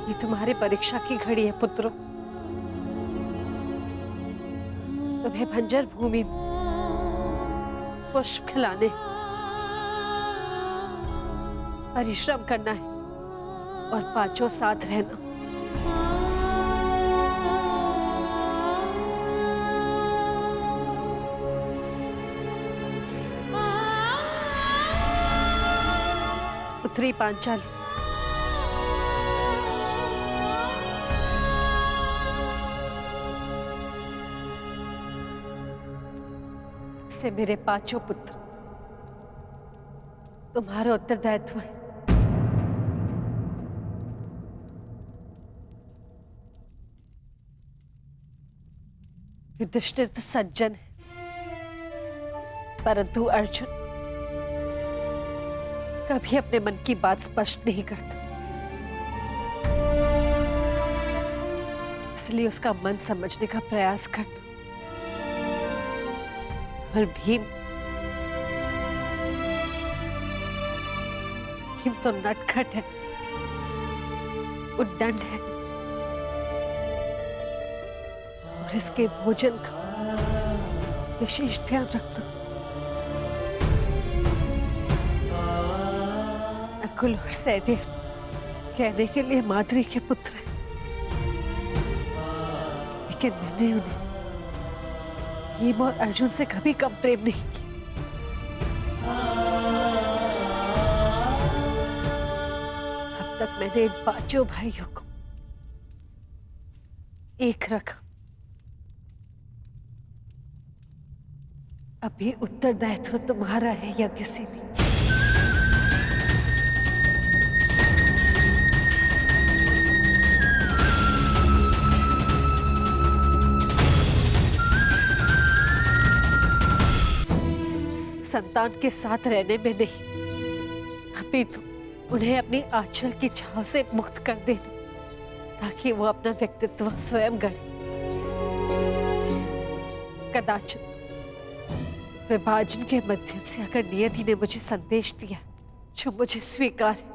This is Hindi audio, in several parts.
ये तुम्हारी परीक्षा की घड़ी है पुत्रों। तुम्हें बंजर भूमि में पुष्प खिलाने, परिश्रम करना है और पांचों साथ रहना। पुत्री पांचाली, से मेरे पांचों पुत्र तुम्हारा उत्तरदायित्व है। युधिष्ठिर तो सज्जन है, परंतु अर्जुन कभी अपने मन की बात स्पष्ट नहीं करता, इसलिए उसका मन समझने का प्रयास करना। और भीम तो नटखट है, उद्दंड है और इसके भोजन का विशेष ध्यान रखना। नकुल और सहदेव कहने के लिए माद्री के पुत्र हैं, लेकिन मैंने उन्हें भीम और अर्जुन से कभी कम प्रेम नहीं किया। अब तक मैंने इन पांचों भाइयों को एक रखा। अभी उत्तरदायित्व तुम्हारा है या किसी ने। संतान के साथ रहने में नहीं, अभी तो उन्हें अपनी आंचल की छाव से मुक्त कर देना, ताकि वो अपना व्यक्तित्व स्वयं गढ़े। कदाचित विभाजन के माध्यम से अगर नियति ने मुझे संदेश दिया जो मुझे स्वीकार है,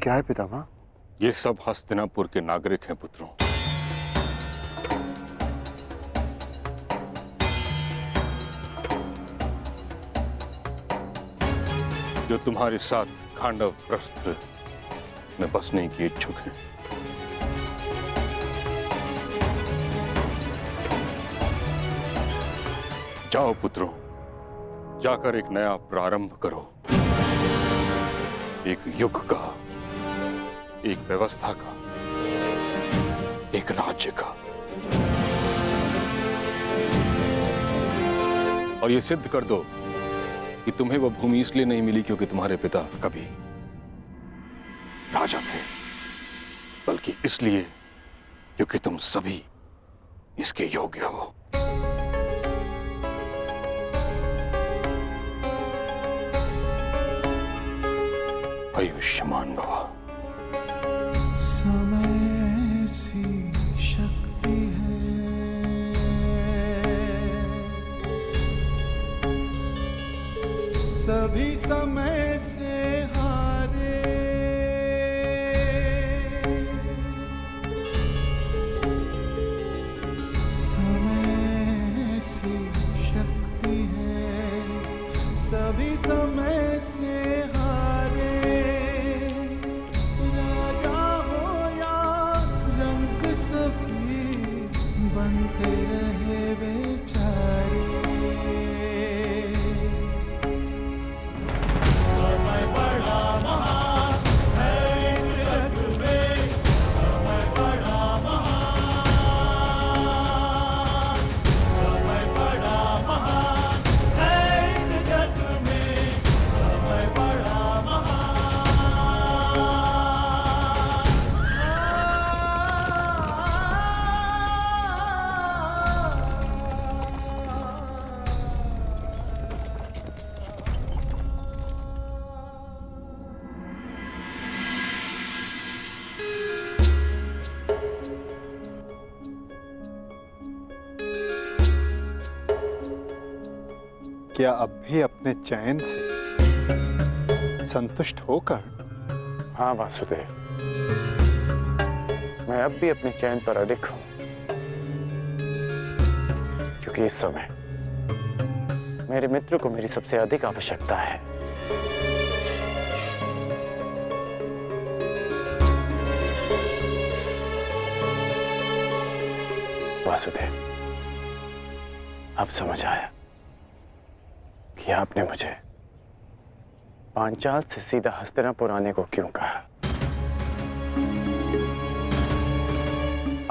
क्या है पितामह? ये सब हस्तिनापुर के नागरिक हैं पुत्रों। जो तुम्हारे साथ खांडव प्रस्थ में बसने की इच्छुक हैं। जाओ पुत्रों, जाकर एक नया प्रारंभ करो, एक युग का, एक व्यवस्था का, एक राज्य का। और ये सिद्ध कर दो कि तुम्हें वह भूमि इसलिए नहीं मिली क्योंकि तुम्हारे पिता कभी राजा थे, बल्कि इसलिए क्योंकि तुम सभी इसके योग्य हो। आयुष्मान भव। समय सी शक्ति है, सभी समय से हारे, समय सी शक्ति है, सभी समय से हारे, क्या अब भी अपने चैन से संतुष्ट होकर? हाँ वासुदेव, मैं अब भी अपने चैन पर अडिग हूं, क्योंकि इस समय मेरे मित्र को मेरी सबसे अधिक आवश्यकता है। वासुदेव, अब समझ आया कि आपने मुझे पांचाल से सीधा हस्तिनापुर आने को क्यों कहा।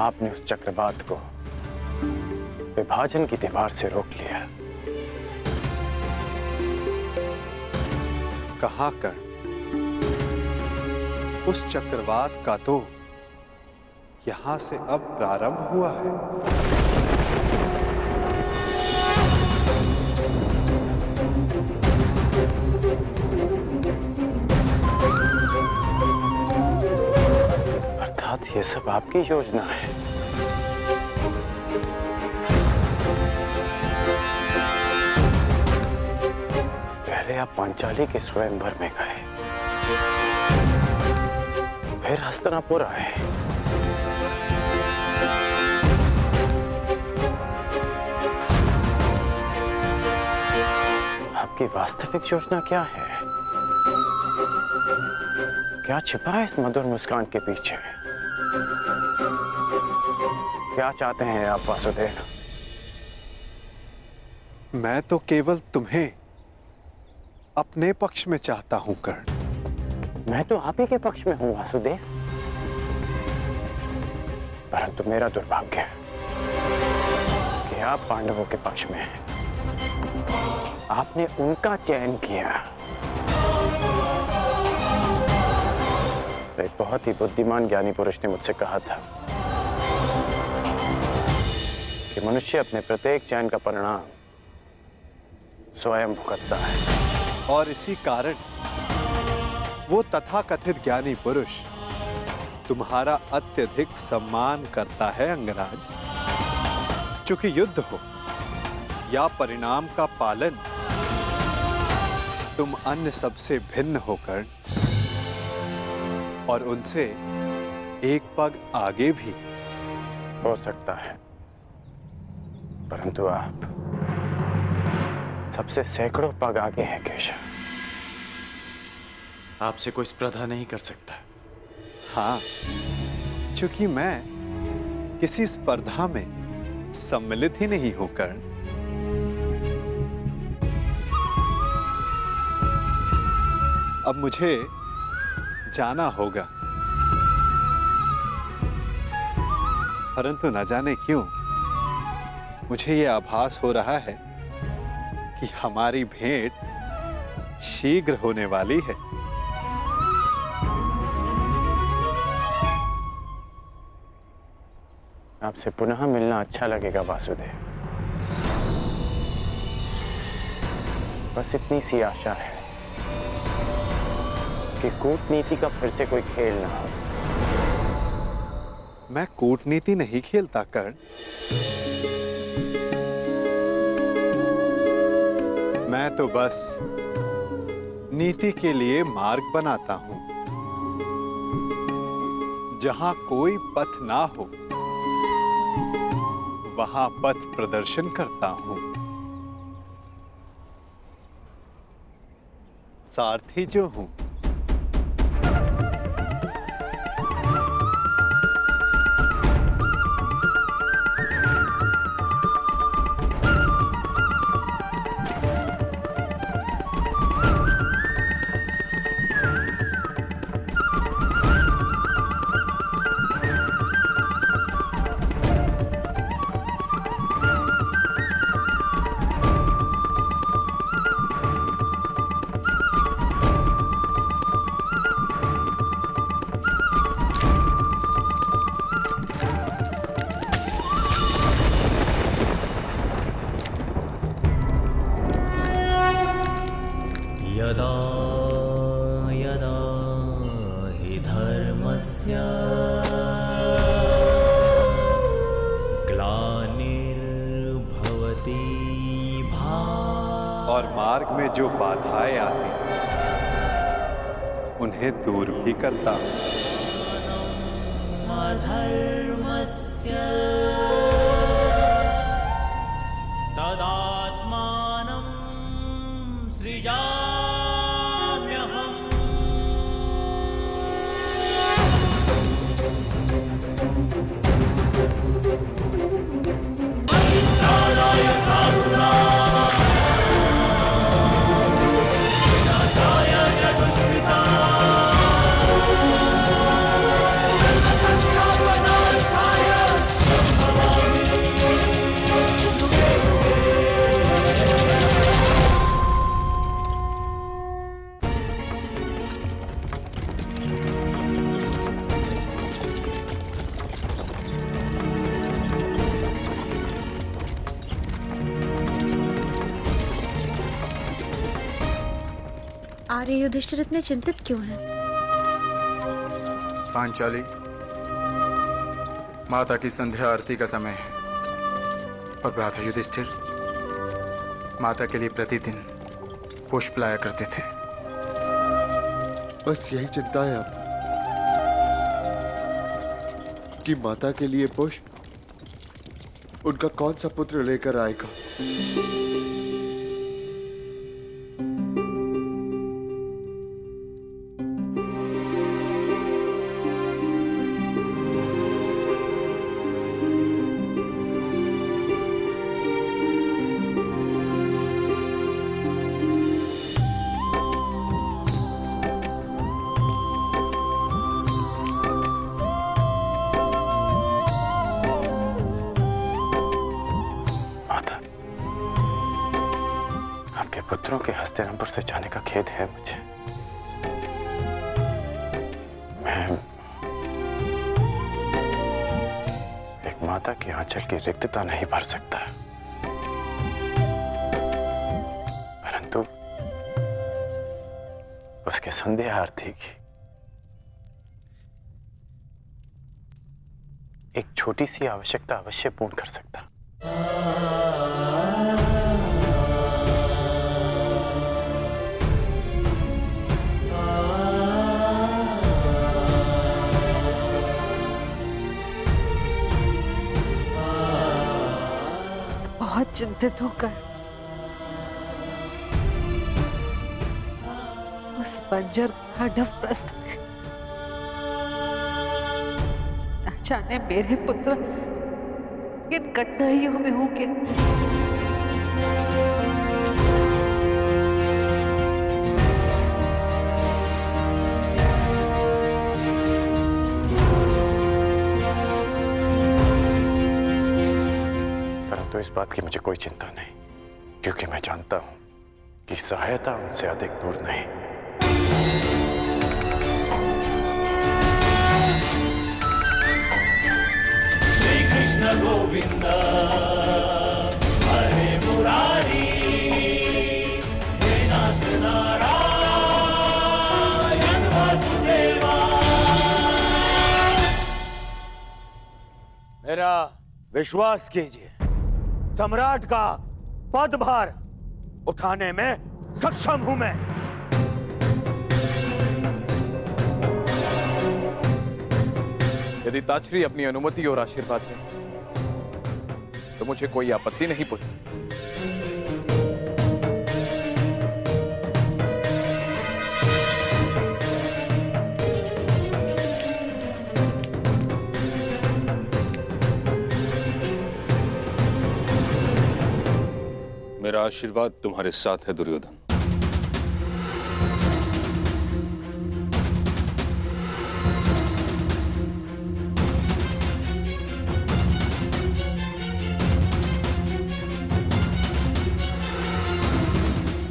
आपने उस चक्रवात को विभाजन की दीवार से रोक लिया। कहाँ कर? उस चक्रवात का तो यहां से अब प्रारंभ हुआ है। अर्थात ये सब आपकी योजना है। पहले आप पांचाली के स्वयंवर में गए, फिर हस्तिनापुर आए, आपकी वास्तविक योजना क्या है? क्या छिपा है इस मधुर मुस्कान के पीछे? क्या चाहते हैं आप वासुदेव? मैं तो केवल तुम्हें अपने पक्ष में चाहता हूं कर्ण। मैं तो आप ही के पक्ष में हूं वासुदेव, परंतु मेरा दुर्भाग्य है कि आप पांडवों के पक्ष में हैं। आपने उनका चयन किया। एक बहुत ही बुद्धिमान ज्ञानी पुरुष ने मुझसे कहा था कि मनुष्य अपने प्रत्येक चयन का परिणाम स्वयं भुगतता है। और इसी कारण वो तथाकथित ज्ञानी पुरुष तुम्हारा अत्यधिक सम्मान करता है अंगराज। चूंकि युद्ध हो या परिणाम का पालन, तुम अन्य सबसे भिन्न होकर और उनसे एक पग आगे भी। हो सकता है, परंतु आप सबसे सैकड़ों पग आगे हैं केशव। आपसे कोई स्पर्धा नहीं कर सकता। हाँ, चूंकि मैं किसी स्पर्धा में सम्मिलित ही नहीं होकर अब मुझे जाना होगा। परंतु न जाने क्यों मुझे ये आभास हो रहा है कि हमारी भेंट शीघ्र होने वाली है। आपसे पुनः मिलना अच्छा लगेगा वासुदेव। बस इतनी सी आशा है कि कूटनीति का फिर से कोई खेल ना हो। मैं कूटनीति नहीं खेलता कर्ण। मैं तो बस नीति के लिए मार्ग बनाता हूं। जहां कोई पथ ना हो वहां पथ प्रदर्शन करता हूं। सारथी जो हूं। यदा यदा हि धर्मस्य ग्लानिर्भवति भारत। और मार्ग में जो बाधाएं आती उन्हें दूर भी करता हूं। अधर्मस्य तदात्मानं सृजाम्यहम्। परित्राणाय साधूनां विनाशाय च दुष्कृतां। आर्य युधिष्ठिर इतने चिंतित क्यों हैं? पांचाली, माता की संध्या आरती का समय है और भ्राता युधिष्ठिर माता के लिए प्रतिदिन पुष्प लाया करते थे। बस यही चिंता है अब कि माता के लिए पुष्प उनका कौन सा पुत्र लेकर आएगा। पुत्रों के हस्तिनापुर से जाने का खेद है मुझे। मैं एक माता की आंचल की रिक्तता नहीं भर सकता, परंतु उसके संध्या आरती की एक छोटी सी आवश्यकता अवश्य पूर्ण कर सकता। बहुत चिंतित होकर उस बंजर खांडव प्रस्थ में न जाने मेरे पुत्र किन कठिनाइयों में होंगे। तो इस बात की मुझे कोई चिंता नहीं, क्योंकि मैं जानता हूं कि सहायता उनसे अधिक दूर नहीं। श्री कृष्ण गोविंद हरे मुरारी, हे नाथ नारायण वासुदेवा। मेरा विश्वास कीजिए, सम्राट का पदभार उठाने में सक्षम हूं मैं। यदि ताचरी अपनी अनुमति और आशीर्वाद दें तो मुझे कोई आपत्ति नहीं पुत्र। मेरा आशीर्वाद तुम्हारे साथ है दुर्योधन।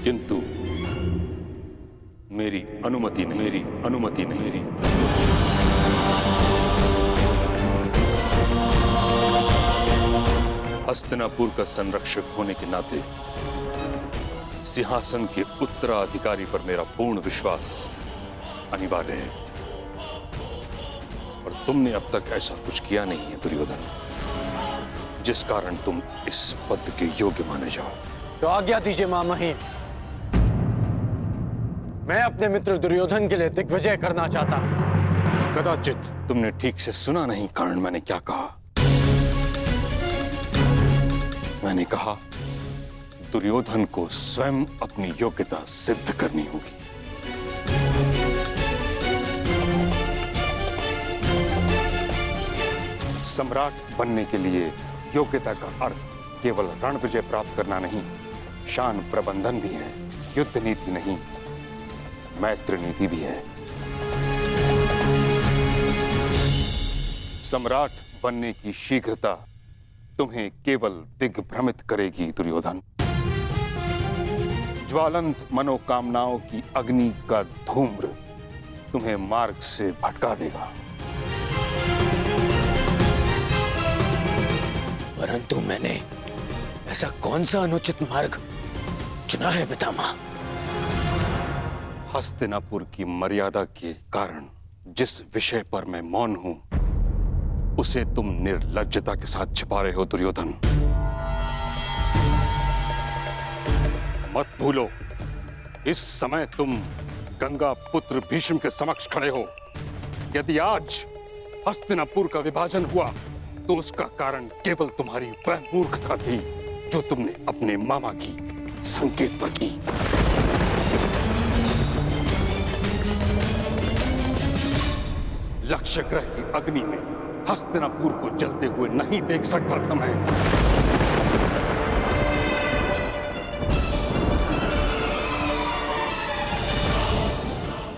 किंतु मेरी अनुमति नहीं। हस्तिनापुर का संरक्षक होने के नाते सिंहासन के उत्तराधिकारी पर मेरा पूर्ण विश्वास अनिवार्य है, और तुमने अब तक ऐसा कुछ किया नहीं है दुर्योधन, जिस कारण तुम इस पद के योग्य माने जाओ। तो आज्ञा दीजिए महामहिम, मैं अपने मित्र दुर्योधन के लिए दिग्विजय करना चाहता हूं। कदाचित तुमने ठीक से सुना नहीं कर्ण, मैंने क्या कहा? मैंने कहा दुर्योधन को स्वयं अपनी योग्यता सिद्ध करनी होगी। सम्राट बनने के लिए योग्यता का अर्थ केवल रण विजय प्राप्त करना नहीं, शान प्रबंधन भी है। युद्ध नीति नहीं, मैत्री नीति भी है। सम्राट बनने की शीघ्रता तुम्हें केवल दिग्भ्रमित करेगी दुर्योधन। ज्वालंत मनोकामनाओं की अग्नि का धूम्र तुम्हें मार्ग से भटका देगा। परंतु मैंने ऐसा कौन सा अनुचित मार्ग चुना है पितामह? हस्तिनापुर की मर्यादा के कारण जिस विषय पर मैं मौन हूं, उसे तुम निर्लज्जता के साथ छिपा रहे हो दुर्योधन। मत भूलो, इस समय तुम गंगा पुत्र भीष्म के समक्ष खड़े हो। यदि आज हस्तिनापुर का विभाजन हुआ तो उसका कारण केवल तुम्हारी वह मूर्खता थी जो तुमने अपने मामा की संकेत पर की। लक्ष्य ग्रह की अग्नि में हस्तिनापुर को जलते हुए नहीं देख सकता था मैं।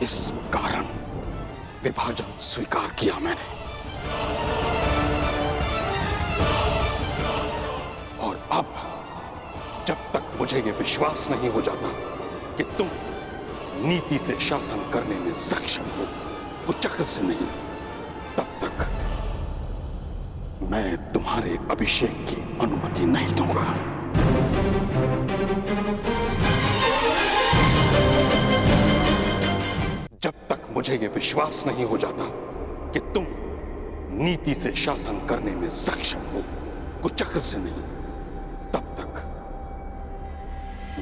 इस कारण विभाजन स्वीकार किया मैंने। और अब जब तक मुझे यह विश्वास नहीं हो जाता कि तुम नीति से शासन करने में सक्षम हो, कुचक्र से नहीं, तब तक मैं तुम्हारे अभिषेक की अनुमति नहीं दूंगा। जब तक मुझे यह विश्वास नहीं हो जाता कि तुम नीति से शासन करने में सक्षम हो, कुचक्र से नहीं, तब तक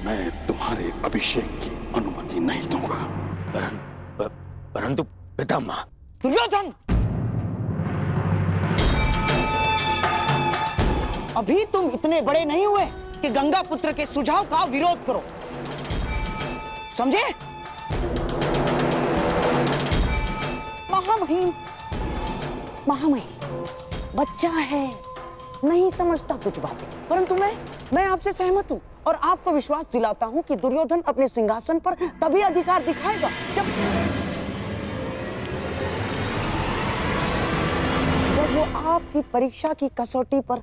मैं तुम्हारे अभिषेक की अनुमति नहीं दूंगा। परंतु पितामह। दुर्योधन, अभी तुम इतने बड़े नहीं हुए कि गंगा पुत्र के सुझाव का विरोध करो, समझे? महामहिम, बच्चा है, नहीं समझता कुछ बातें, परंतु मैं आपसे सहमत हूं और आपको विश्वास दिलाता हूं कि दुर्योधन अपने सिंहासन पर तभी अधिकार दिखाएगा जब वो आपकी परीक्षा की कसौटी पर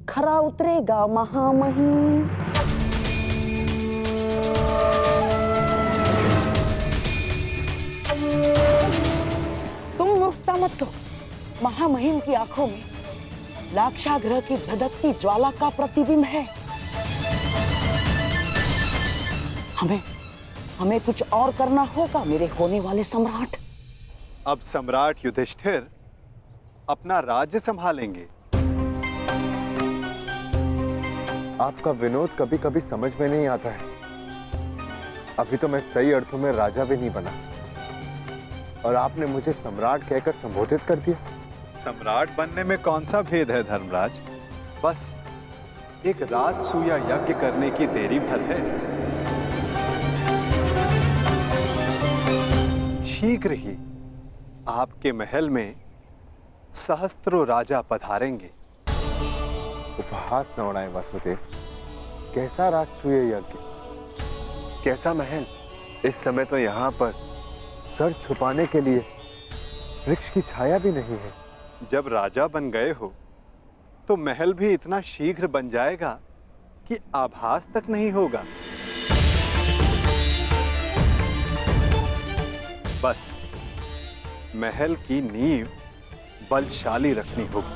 खरा उतरेगा। महामहिम, तुम मूर्खता मत करो। महामहिम की आंखों में लाक्षागृह की धधकती ज्वाला का प्रतिबिंब है। हमें कुछ और करना होगा मेरे होने वाले सम्राट। अब सम्राट युधिष्ठिर अपना राज्य संभालेंगे। आपका विनोद कभी कभी समझ में नहीं आता है। अभी तो मैं सही अर्थों में राजा भी नहीं बना और आपने मुझे सम्राट कहकर संबोधित कर दिया। सम्राट बनने में कौन सा भेद है धर्मराज? बस एक राजसूया यज्ञ करने की देरी भर है। शीघ्र ही आपके महल में सहस्त्रों राजा पधारेंगे। उपहास न उड़ाए वासुदेव। कैसा राजसूय यज्ञ, कैसा महल? इस समय तो यहाँ पर सर छुपाने के लिए वृक्ष की छाया भी नहीं है। जब राजा बन गए हो तो महल भी इतना शीघ्र बन जाएगा कि आभास तक नहीं होगा। बस महल की नींव बलशाली रखनी होगी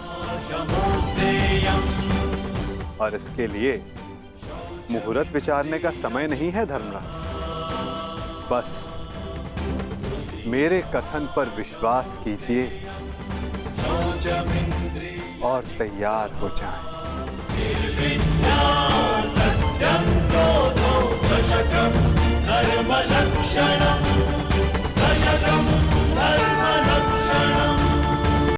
और इसके लिए मुहूर्त विचारने का समय नहीं है धर्मराज। बस मेरे कथन पर विश्वास कीजिए और तैयार हो जाएं।